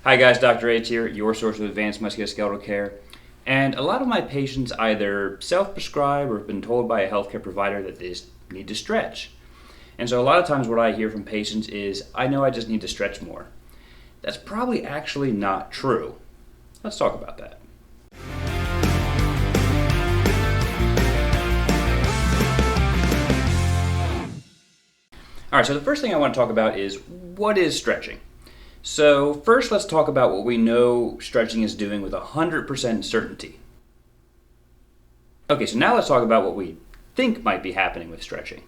Hi guys, Dr. H here, your source of advanced musculoskeletal care. And a lot of my patients either self-prescribe or have been told by a healthcare provider that they just need to stretch. And so a lot of times what I hear from patients is, I know I just need to stretch more. That's probably actually not true. Let's talk about that. All right, so the first thing I want to talk about is, what is stretching? So first, let's talk about what we know stretching is doing with 100% certainty. Okay, so now let's talk about what we think might be happening with stretching.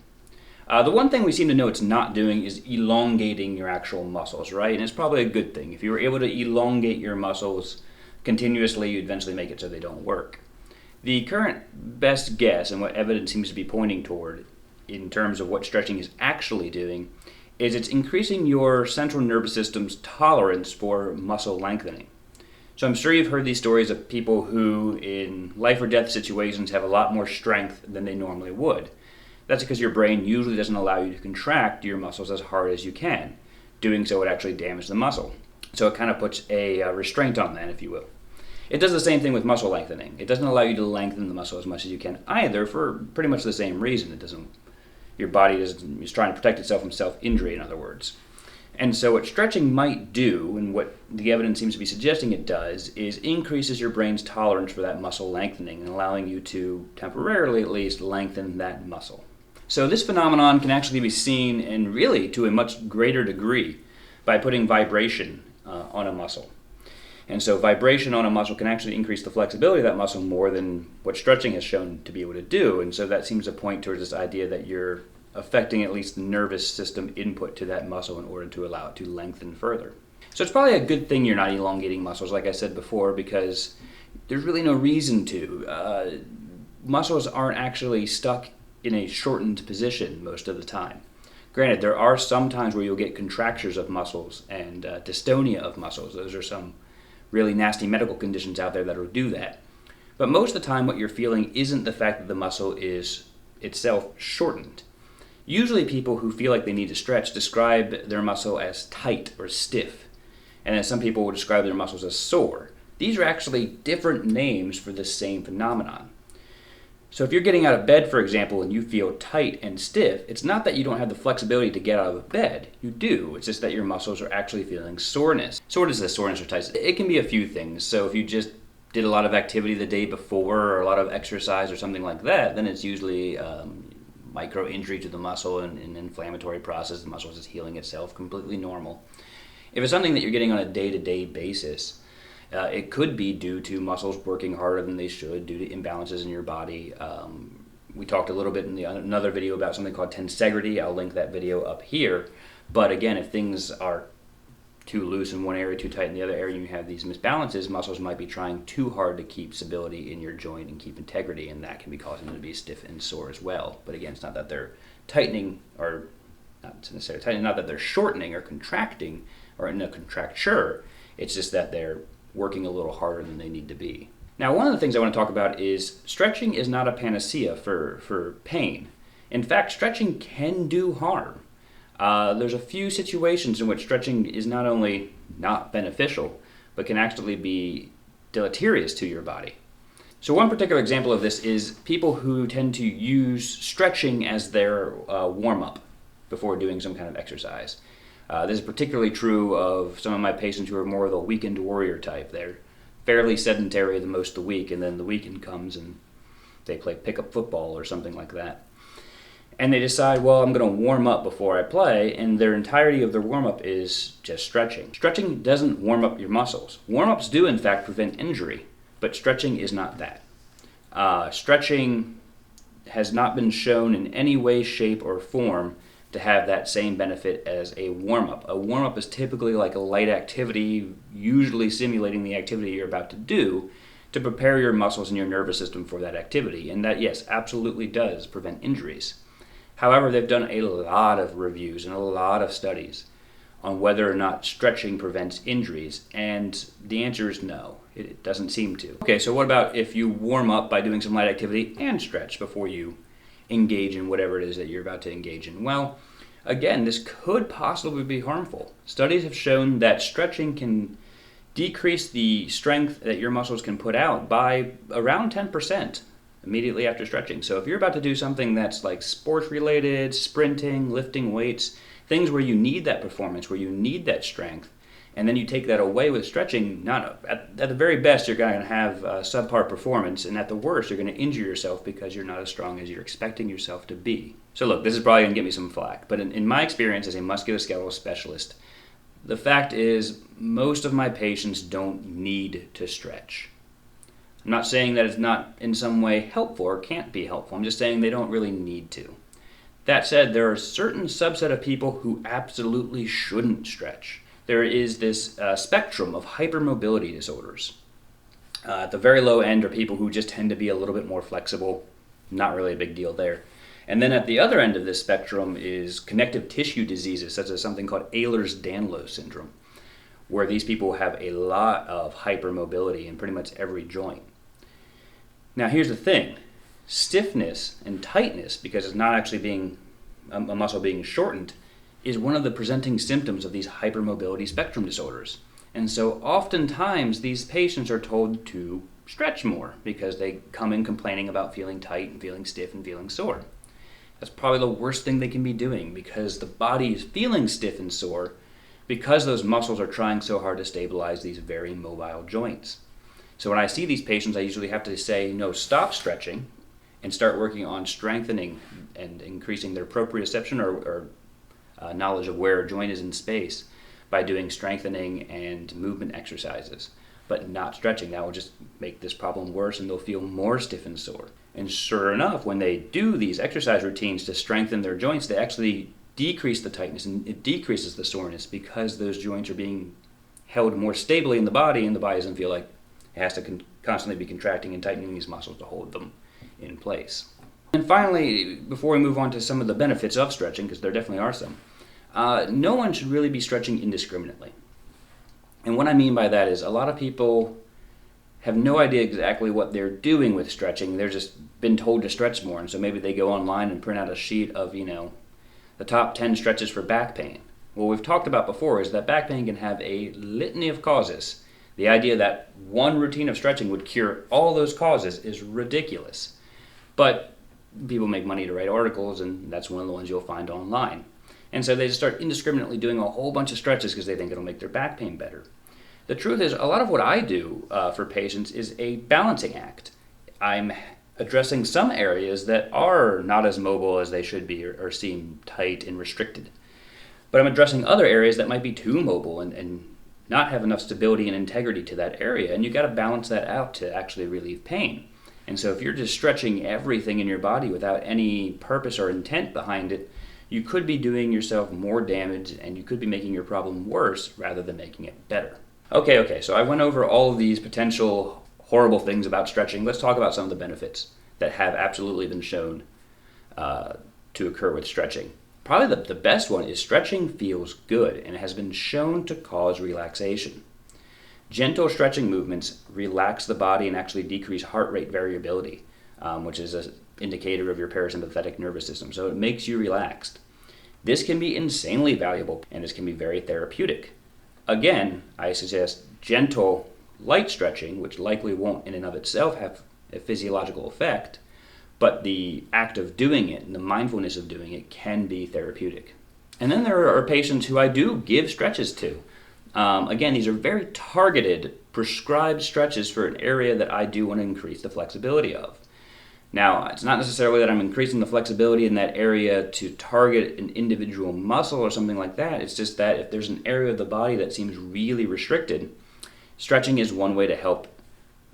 The one thing we seem to know it's not doing is elongating your actual muscles, right? And it's probably a good thing. If you were able to elongate your muscles continuously, you'd eventually make it so they don't work. The current best guess, and what evidence seems to be pointing toward in terms of what stretching is actually doing, is it's increasing your central nervous system's tolerance for muscle lengthening. So I'm sure you've heard these stories of people who, in life or death situations, have a lot more strength than they normally would. That's because your brain usually doesn't allow you to contract your muscles as hard as you can. Doing so would actually damage the muscle. So it kind of puts a restraint on that, if you will. It does the same thing with muscle lengthening. It doesn't allow you to lengthen the muscle as much as you can either, for pretty much the same reason. Your body is trying to protect itself from self-injury, in other words. And so what stretching might do, and what the evidence seems to be suggesting it does, is increases your brain's tolerance for that muscle lengthening and allowing you to, temporarily at least, lengthen that muscle. So this phenomenon can actually be seen, and really to a much greater degree, by putting vibration on a muscle. And so vibration on a muscle can actually increase the flexibility of that muscle more than what stretching has shown to be able to do. And so that seems to point towards this idea that you're affecting at least the nervous system input to that muscle in order to allow it to lengthen further. So it's probably a good thing you're not elongating muscles, like I said before, because there's really no reason to. Muscles aren't actually stuck in a shortened position most of the time. Granted, there are some times where you'll get contractures of muscles and dystonia of muscles. Those are some really nasty medical conditions out there that will do that. But most of the time what you're feeling isn't the fact that the muscle is itself shortened. Usually people who feel like they need to stretch describe their muscle as tight or stiff, and then some people will describe their muscles as sore. These are actually different names for the same phenomenon. So if you're getting out of bed, for example, and you feel tight and stiff, it's not that you don't have the flexibility to get out of bed. You do. It's just that your muscles are actually feeling soreness. So what is this soreness or tightness? It can be a few things. So if you just did a lot of activity the day before or a lot of exercise or something like that, then it's usually micro injury to the muscle and an inflammatory process. The muscle is just healing itself, completely normal. If it's something that you're getting on a day-to-day basis, it could be due to muscles working harder than they should, due to imbalances in your body. We talked a little bit in another video about something called tensegrity. I'll link that video up here. But again, if things are too loose in one area, too tight in the other area, and you have these misbalances, muscles might be trying too hard to keep stability in your joint and keep integrity, and that can be causing them to be stiff and sore as well. But again, it's not that they're tightening, or not necessarily tightening, not that they're shortening or contracting, or in a contracture. It's just that they're working a little harder than they need to be. Now, one of the things I want to talk about is stretching is not a panacea for pain. In fact, stretching can do harm. There's a few situations in which stretching is not only not beneficial, but can actually be deleterious to your body. So one particular example of this is people who tend to use stretching as their warm-up before doing some kind of exercise. This is particularly true of some of my patients who are more of the weekend warrior type. They're fairly sedentary the most of the week, and then the weekend comes and they play pickup football or something like that. And they decide, well, I'm going to warm up before I play, and their entirety of their warm-up is just stretching. Stretching doesn't warm up your muscles. Warm-ups do, in fact, prevent injury, but stretching is not that. Stretching has not been shown in any way, shape, or form to have that same benefit as a warm-up. A warm-up is typically like a light activity, usually simulating the activity you're about to do, to prepare your muscles and your nervous system for that activity. And that, yes, absolutely does prevent injuries. However, they've done a lot of reviews and a lot of studies on whether or not stretching prevents injuries, and the answer is no, it doesn't seem to. Okay, so what about if you warm up by doing some light activity and stretch before you engage in whatever it is that you're about to engage in? Well, again, this could possibly be harmful. Studies have shown that stretching can decrease the strength that your muscles can put out by around 10% immediately after stretching. So if you're about to do something that's like sports related, sprinting, lifting weights, things where you need that performance, where you need that strength, and then you take that away with stretching, at the very best you're going to have subpar performance, and at the worst you're going to injure yourself because you're not as strong as you're expecting yourself to be. So look, this is probably going to get me some flack, but in my experience as a musculoskeletal specialist, the fact is most of my patients don't need to stretch. I'm not saying that it's not in some way helpful or can't be helpful. I'm just saying they don't really need to. That said, there are a certain subset of people who absolutely shouldn't stretch. There is this spectrum of hypermobility disorders. At the very low end are people who just tend to be a little bit more flexible. Not really a big deal there. And then at the other end of this spectrum is connective tissue diseases, such as something called Ehlers-Danlos syndrome, where these people have a lot of hypermobility in pretty much every joint. Now here's the thing, stiffness and tightness, because it's not actually being a muscle being shortened, is one of the presenting symptoms of these hypermobility spectrum disorders. And so oftentimes these patients are told to stretch more because they come in complaining about feeling tight and feeling stiff and feeling sore. That's probably the worst thing they can be doing because the body is feeling stiff and sore because those muscles are trying so hard to stabilize these very mobile joints. So when I see these patients, I usually have to say, no, stop stretching and start working on strengthening and increasing their proprioception or knowledge of where a joint is in space by doing strengthening and movement exercises, but not stretching. That will just make this problem worse and they'll feel more stiff and sore. And sure enough, when they do these exercise routines to strengthen their joints, they actually decrease the tightness and it decreases the soreness because those joints are being held more stably in the body and the body doesn't feel like it has to constantly be contracting and tightening these muscles to hold them in place. And finally, before we move on to some of the benefits of stretching, because there definitely are some, no one should really be stretching indiscriminately. And what I mean by that is a lot of people have no idea exactly what they're doing with stretching. They're just been told to stretch more, and so maybe they go online and print out a sheet of, the top 10 stretches for back pain. What we've talked about before is that back pain can have a litany of causes. The idea that one routine of stretching would cure all those causes is ridiculous. But people make money to write articles, and that's one of the ones you'll find online. And so they just start indiscriminately doing a whole bunch of stretches because they think it'll make their back pain better. The truth is, a lot of what I do for patients is a balancing act. I'm addressing some areas that are not as mobile as they should be or seem tight and restricted. But I'm addressing other areas that might be too mobile and not have enough stability and integrity to that area, and you got to balance that out to actually relieve pain. And so if you're just stretching everything in your body without any purpose or intent behind it, you could be doing yourself more damage and you could be making your problem worse rather than making it better. Okay, so I went over all of these potential horrible things about stretching. Let's talk about some of the benefits that have absolutely been shown to occur with stretching. Probably the best one is stretching feels good and has been shown to cause relaxation. Gentle stretching movements relax the body and actually decrease heart rate variability, which is an indicator of your parasympathetic nervous system. So it makes you relaxed. This can be insanely valuable and this can be very therapeutic. Again, I suggest gentle, light stretching, which likely won't in and of itself have a physiological effect, but the act of doing it and the mindfulness of doing it can be therapeutic. And then there are patients who I do give stretches to. Again, these are very targeted, prescribed stretches for an area that I do want to increase the flexibility of. Now, it's not necessarily that I'm increasing the flexibility in that area to target an individual muscle or something like that. It's just that if there's an area of the body that seems really restricted, stretching is one way to help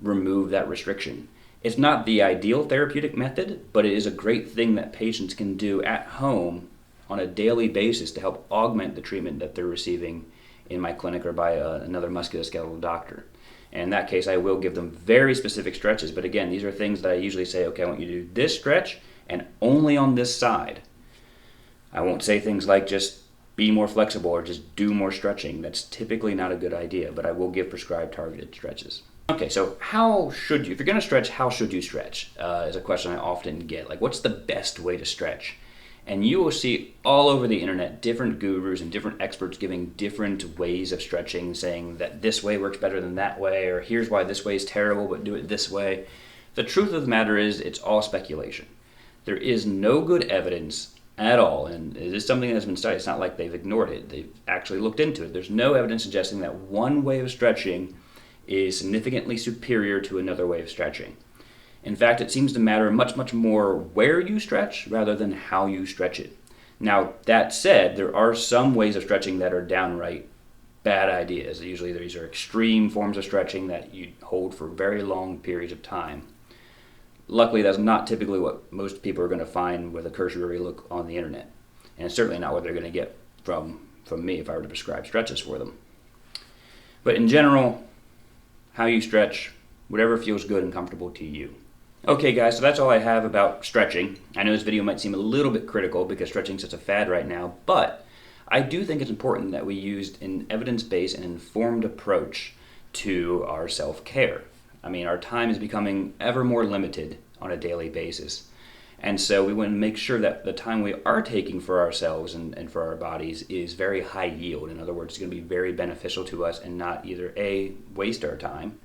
remove that restriction. It's not the ideal therapeutic method, but it is a great thing that patients can do at home on a daily basis to help augment the treatment that they're receiving in my clinic or by another musculoskeletal doctor. And in that case, I will give them very specific stretches. But again, these are things that I usually say, okay, I want you to do this stretch and only on this side. I won't say things like just be more flexible or just do more stretching. That's typically not a good idea, but I will give prescribed targeted stretches. Okay, so if you're going to stretch, how should you stretch? Is a question I often get. Like, what's the best way to stretch? And you will see all over the internet different gurus and different experts giving different ways of stretching, saying that this way works better than that way, or here's why this way is terrible, but do it this way. The truth of the matter is, it's all speculation. There is no good evidence at all, and it is something that has been studied. It's not like they've ignored it. They've actually looked into it. There's no evidence suggesting that one way of stretching is significantly superior to another way of stretching. In fact, it seems to matter much, much more where you stretch rather than how you stretch it. Now, that said, there are some ways of stretching that are downright bad ideas. Usually these are extreme forms of stretching that you hold for very long periods of time. Luckily, that's not typically what most people are going to find with a cursory look on the internet. And it's certainly not what they're going to get from me if I were to prescribe stretches for them. But in general, how you stretch, whatever feels good and comfortable to you. Okay guys, so that's all I have about stretching. I know this video might seem a little bit critical because stretching is such a fad right now, but I do think it's important that we use an evidence-based and informed approach to our self-care. I mean, our time is becoming ever more limited on a daily basis. And so we want to make sure that the time we are taking for ourselves and for our bodies is very high yield. In other words, it's going to be very beneficial to us and not either A, waste our time,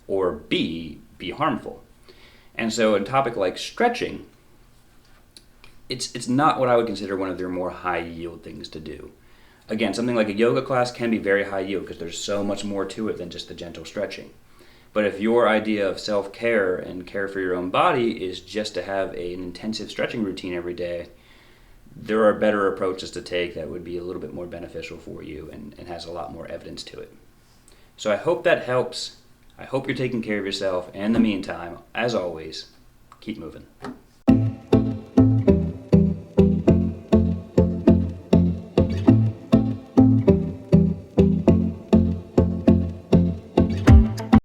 or B, be harmful. And so a topic like stretching, it's not what I would consider one of their more high yield things to do. Again, something like a yoga class can be very high yield because there's so much more to it than just the gentle stretching. But if your idea of self-care and care for your own body is just to have an intensive stretching routine every day, there are better approaches to take that would be a little bit more beneficial for you and has a lot more evidence to it. So I hope that helps. I hope you're taking care of yourself. And in the meantime, as always, keep moving.